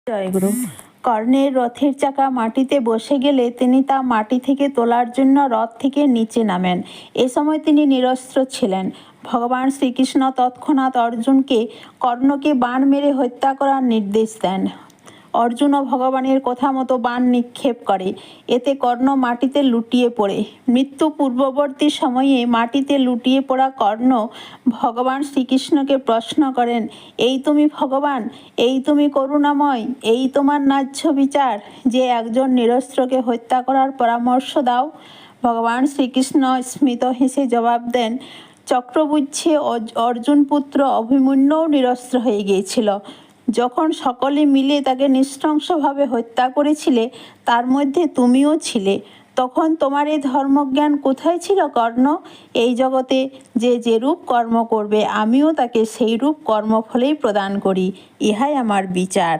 জয়গুরু। কর্ণের রথের চাকা মাটিতে বসে গেলে তিনি তা মাটি থেকে তোলার জন্য রথ থেকে নিচে নামেন। এ সময় তিনি নিরস্ত্র ছিলেন। ভগবান শ্রীকৃষ্ণ তৎক্ষণাৎ অর্জুনকে কর্ণকে বাণ মেরে হত্যা করার নির্দেশ দেন। অর্জুনও ভগবানের কথা মতো বাণ নিক্ষেপ করে। এতে কর্ণ মাটিতে লুটিয়ে পড়ে। মৃত্যু পূর্ববর্তী সময়ে মাটিতে লুটিয়ে পড়া কর্ণ ভগবান শ্রীকৃষ্ণকে প্রশ্ন করেন, এই তুমি ভগবান, এই তুমি করুণাময়, এই তোমার ন্যায্য বিচার যে একজন নিরস্ত্রকে হত্যা করার পরামর্শ দাও? ভগবান শ্রীকৃষ্ণ স্মিত হেসে জবাব দেন, চক্রবুচ্ছে অর্জুন পুত্র অভিমন্যুও নিরস্ত্র হয়ে গিয়েছিল। যখন সকলে মিলে তাকে নৃশংসভাবে হত্যা করেছিলে, তার মধ্যে তুমিও ছিলে। তখন তোমার এই ধর্মজ্ঞান কোথায় ছিল কর্ণ? এই জগতে যে যেরূপ কর্ম করবে, আমিও তাকে সেই রূপ কর্মফলেই প্রদান করি। ইহাই আমার বিচার।